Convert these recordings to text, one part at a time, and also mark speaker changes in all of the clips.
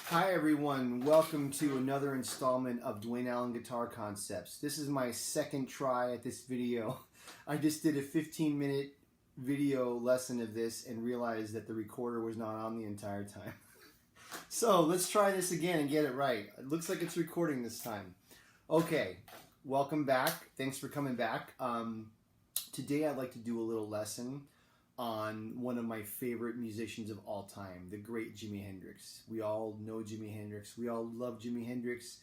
Speaker 1: Hi everyone, welcome to another installment of Dwayne Allen Guitar Concepts. This is my second try at this video. I just did a 15-minute video lesson of this and realized that the recorder was not on the entire time. So let's try this again and get it right. It looks like it's recording this time. Okay, welcome back. Thanks for coming back. Today I'd like to do a little lesson on one of my favorite musicians of all time, the great Jimi Hendrix. We all know Jimi Hendrix. We all love Jimi Hendrix.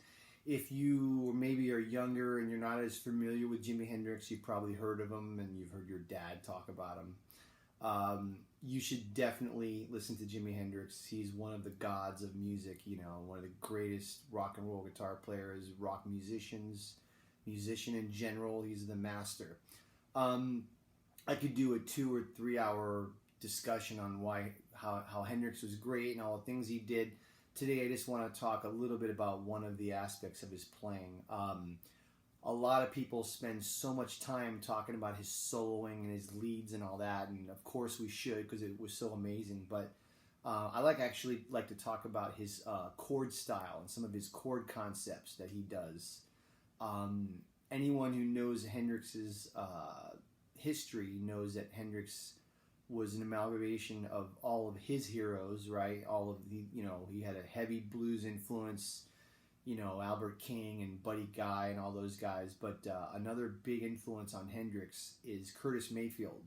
Speaker 1: If you maybe are younger and you're not as familiar with Jimi Hendrix, you've probably heard of him and you've heard your dad talk about him. You should definitely listen to Jimi Hendrix. He's one of the gods of music, you know, one of the greatest rock and roll guitar players, rock musician in general. He's the master. I could do a 2 or 3 hour discussion on how Hendrix was great and all the things he did. Today I just want to talk a little bit about one of the aspects of his playing. A lot of people spend so much time talking about his soloing and his leads and all that, and of course we should because it was so amazing, but I actually like to talk about his chord style and some of his chord concepts that he does. Anyone who knows Hendrix's history knows that Hendrix was an amalgamation of all of his heroes, right? All of the, he had a heavy blues influence, Albert King and Buddy Guy and all those guys. But another big influence on Hendrix is Curtis Mayfield.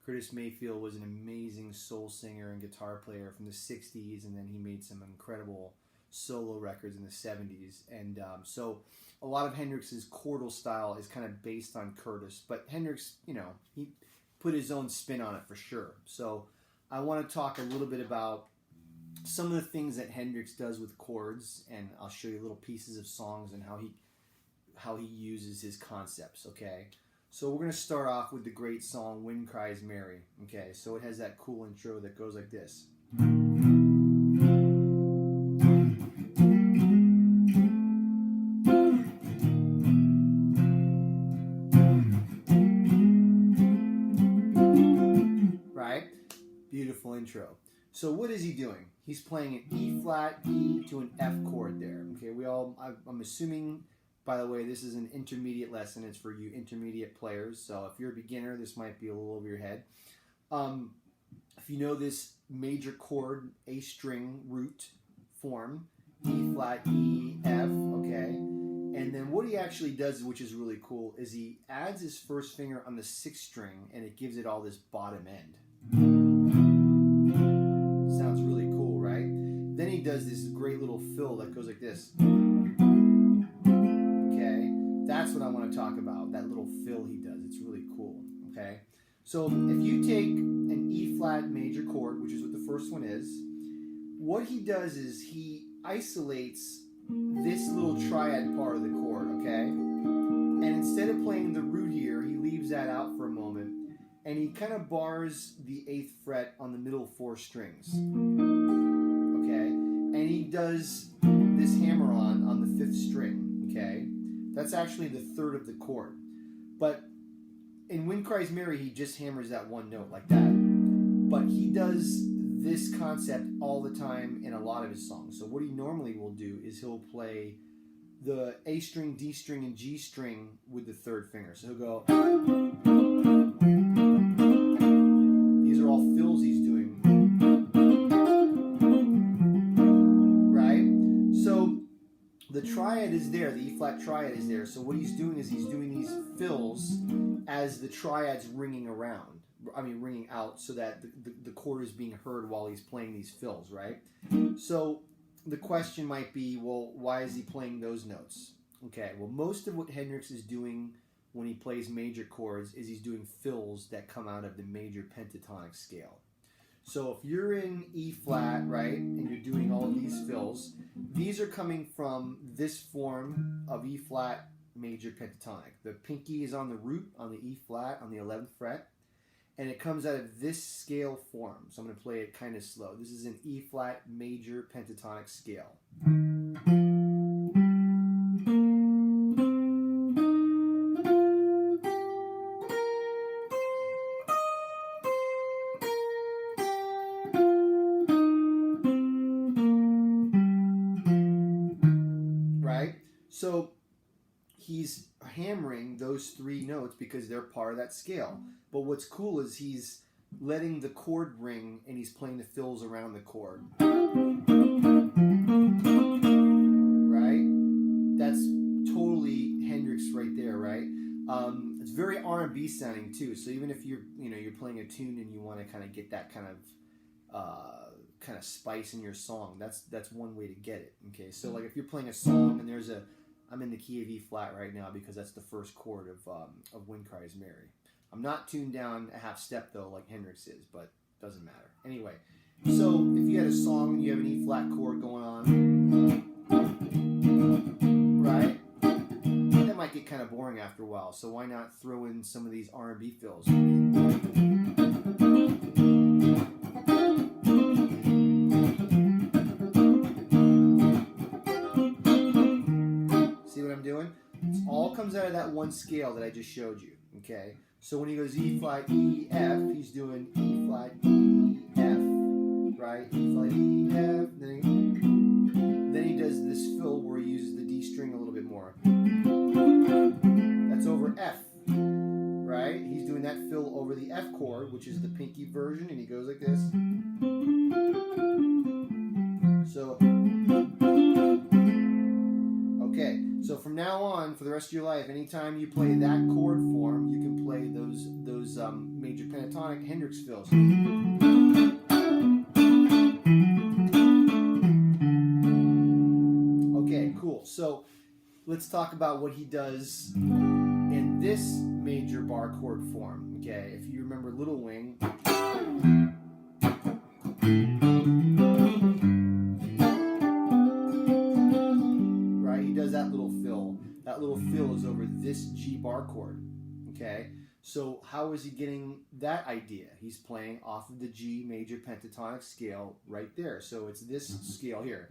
Speaker 1: Curtis Mayfield was an amazing soul singer and guitar player from the 60s, and then he made some incredible solo records in the 70s. And so a lot of Hendrix's chordal style is kind of based on Curtis, but Hendrix, he put his own spin on it for sure. So I want to talk a little bit about some of the things that Hendrix does with chords, and I'll show you little pieces of songs and how he uses his concepts, okay? So we're going to start off with the great song Wind Cries Mary, okay? So it has that cool intro that goes like this. Beautiful intro. So what is he doing? He's playing an E flat, E to an F chord there. Okay, I'm assuming, by the way, this is an intermediate lesson. It's for you intermediate players. So if you're a beginner, this might be a little over your head. If you know this major chord, A string root form, E flat, E, F, okay? And then what he actually does, which is really cool, is he adds his first finger on the 6th string and it gives it all this bottom end. Sounds really cool, right? Then he does this great little fill that goes like this. Okay, that's what I want to talk about, that little fill he does. It's really cool, okay? So if you take an E flat major chord, which is what the first one is, what he does is he isolates this little triad part of the chord, okay? And instead of playing the root here, he leaves that out for a moment. And he kind of bars the 8th fret on the middle 4 strings, okay? And he does this hammer-on the 5th string, okay? That's actually the 3rd of the chord. But in Wind Cries Mary, he just hammers that one note like that. But he does this concept all the time in a lot of his songs. So what he normally will do is he'll play the A string, D string, and G string with the 3rd finger. So he'll go... These are all fills he's doing, right? So the triad is there, the E flat triad is there. So what he's doing is he's doing these fills as the triad's ringing out, so that the chord is being heard while he's playing these fills, right? So the question might be, well, why is he playing those notes? Okay, well, most of what Hendrix is doing when he plays major chords is he's doing fills that come out of the major pentatonic scale. So if you're in E flat, right, and you're doing all of these fills, these are coming from this form of E flat major pentatonic. The pinky is on the root on the E flat on the 11th fret, and it comes out of this scale form. So I'm going to play it kind of slow. This is an E flat major pentatonic scale. So he's hammering those 3 notes because they're part of that scale. But what's cool is he's letting the chord ring and he's playing the fills around the chord. Right? That's totally Hendrix right there, right? It's very R&B sounding too. So even if you're playing a tune and you want to kind of get that kind of spice in your song, that's one way to get it. Okay, so like if you're playing a song and I'm in the key of E flat right now because that's the first chord of Wind Cries Mary. I'm not tuned down a half step though like Hendrix is, but doesn't matter. Anyway, so if you had a song and you have an E flat chord going on, right? That might get kind of boring after a while. So why not throw in some of these R&B fills? See what I'm doing? It all comes out of that one scale that I just showed you. Okay, so when he goes E flat E F, he's doing E flat E F, right? E flat E F. Then he does this fill where he uses the D string a little bit more. That's over F, right? He's doing that fill over the F chord, which is the pinky version, and he goes like this. So, okay. So from now on, for the rest of your life, anytime you play that chord form, you can play those major pentatonic Hendrix fills. Okay, cool. So let's talk about what he does in this major bar chord form. Okay, if you remember Little Wing. That little fill is over this G bar chord, okay? So how is he getting that idea? He's playing off of the G major pentatonic scale right there. So it's this scale here.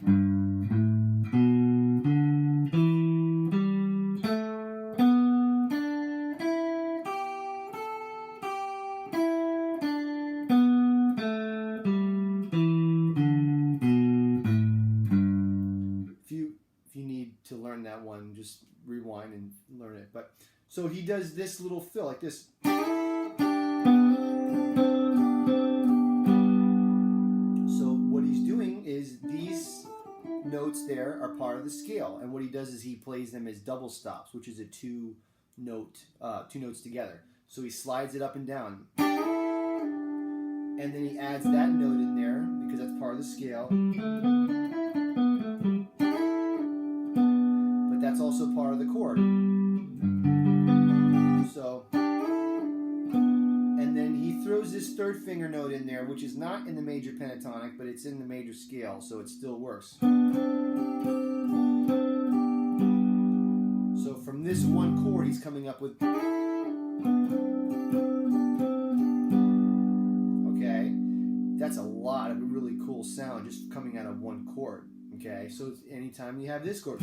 Speaker 1: If you need to learn that one, just rewind and learn it. But so he does this little fill like this. So what he's doing is these notes there are part of the scale, and what he does is he plays them as double stops, which is a two notes together. So he slides it up and down, and then he adds that note in there because that's part of the scale. That's also part of the chord. So, and then he throws this third finger note in there, which is not in the major pentatonic, but it's in the major scale, so it still works. So from this one chord, he's coming up with. Okay, that's a lot of a really cool sound just coming out of one chord. Okay, so anytime you have this chord.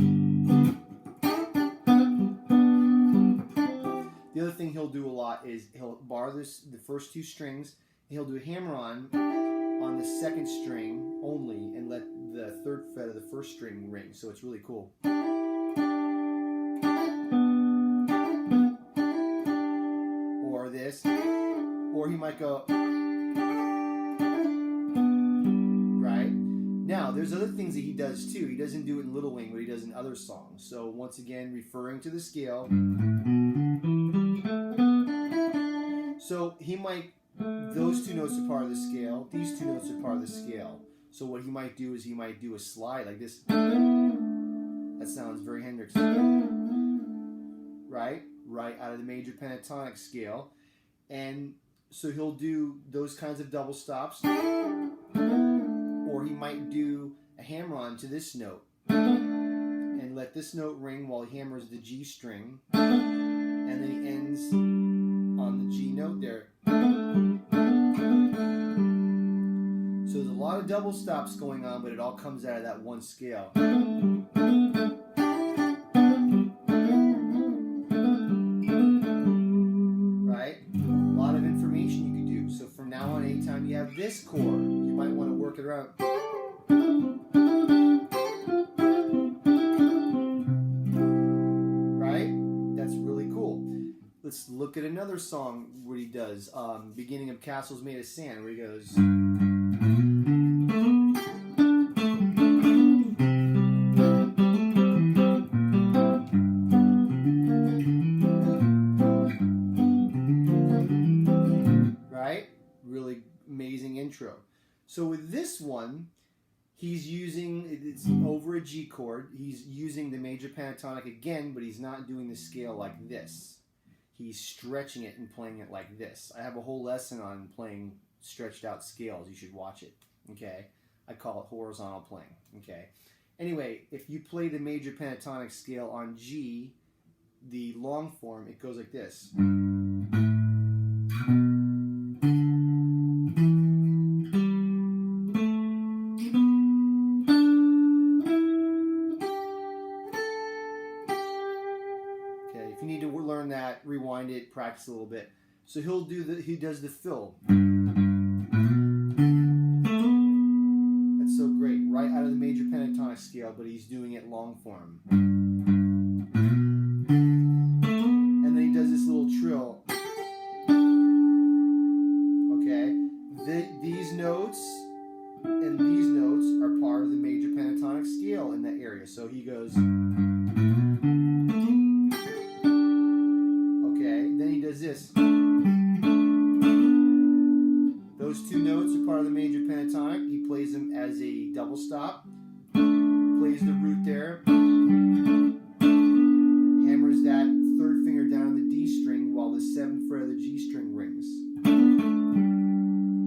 Speaker 1: The other thing he'll do a lot is he'll bar the first 2 strings, and he'll do a hammer-on the second string only, and let the 3rd fret of the 1st string ring. So it's really cool. Or this, or he might go. Right? Now, there's other things that he does too. He doesn't do it in Little Wing, but he does in other songs. So once again, referring to the scale. So he might, those 2 notes are part of the scale, these 2 notes are part of the scale. So what he might do is he might do a slide like this. That sounds very Hendrix. Right? Right out of the major pentatonic scale. And so he'll do those kinds of double stops. Or he might do a hammer-on to this note. And let this note ring while he hammers the G string. And then he ends on the G note there. So there's a lot of double stops going on, but it all comes out of that one scale. Right? A lot of information you can do. So from now on, anytime you have this chord, you might want to work it around. look at another song where he does, beginning of Castles Made of Sand, where he goes... Right? Really amazing intro. So with this one, he's using, it's over a G chord, he's using the major pentatonic again, but he's not doing the scale like this. He's stretching it and playing it like this. I have a whole lesson on playing stretched out scales. You should watch it, okay? I call it horizontal playing, okay? Anyway, if you play the major pentatonic scale on G, the long form, it goes like this. If you need to learn that, rewind it, practice a little bit. So he does the fill. That's so great, right out of the major pentatonic scale, but he's doing it long form. And then he does this little trill. Okay, these notes and these notes are part of the major pentatonic scale in that area. So he goes. This. Those two notes are part of the major pentatonic. He plays them as a double stop. Plays the root there. Hammers that third finger down the D string while the 7th fret of the G string rings.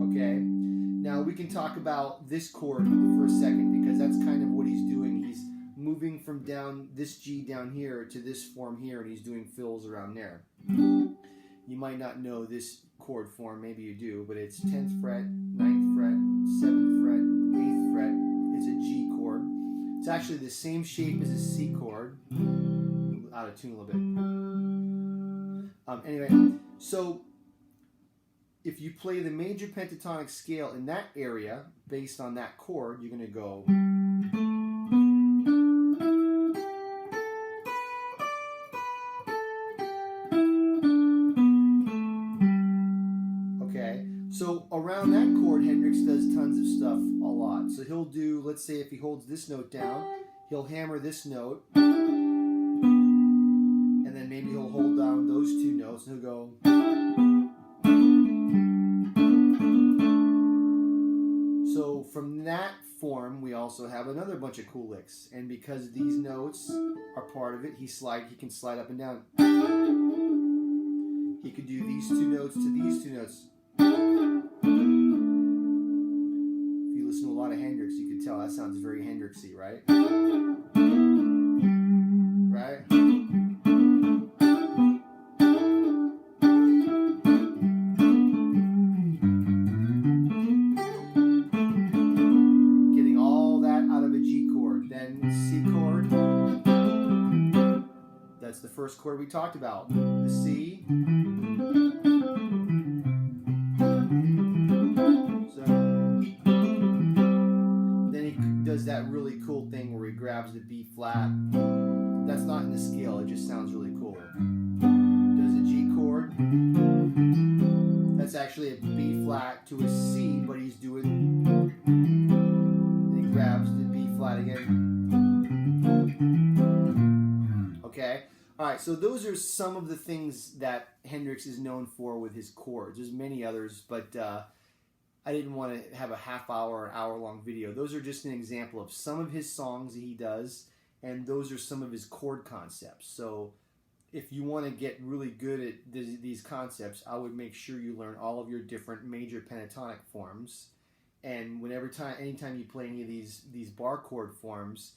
Speaker 1: Okay? Now we can talk about this chord for a second because that's kind of what he's doing. He's moving from down this G down here to this form here, and he's doing fills around there. You might not know this chord form, maybe you do, but it's 10th fret, 9th fret, 7th fret, 8th fret. It's a G chord. It's actually the same shape as a C chord. Out of tune a little bit. Anyway, so if you play the major pentatonic scale in that area, based on that chord, you're going to go... So around that chord, Hendrix does tons of stuff a lot. So he'll do, let's say if he holds this note down, he'll hammer this note, and then maybe he'll hold down those two notes, and he'll go. So from that form, we also have another bunch of cool licks. And because these notes are part of it, he can slide up and down. He could do these two notes to these two notes. If you listen to a lot of Hendrix, you can tell that sounds very Hendrixy, right? Right? Getting all that out of a G chord. Then C chord. That's the first chord we talked about. The C. Does that really cool thing where he grabs the B flat. That's not in the scale, it just sounds really cool. Does a G chord. That's actually a B flat to a C, but he's doing. Then he grabs the B flat again. Okay? Alright, so those are some of the things that Hendrix is known for with his chords. There's many others, but I didn't want to have a half-hour or hour-long video. Those are just an example of some of his songs that he does, and those are some of his chord concepts. So if you want to get really good at these concepts, I would make sure you learn all of your different major pentatonic forms. And anytime you play any of these bar chord forms,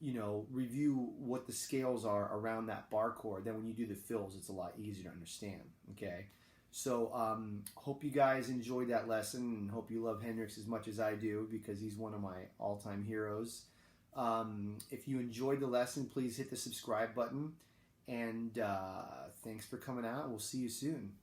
Speaker 1: you know, review what the scales are around that bar chord. Then when you do the fills, it's a lot easier to understand. Okay. So hope you guys enjoyed that lesson, and hope you love Hendrix as much as I do, because he's one of my all-time heroes. If you enjoyed the lesson, please hit the subscribe button, and thanks for coming out. We'll see you soon.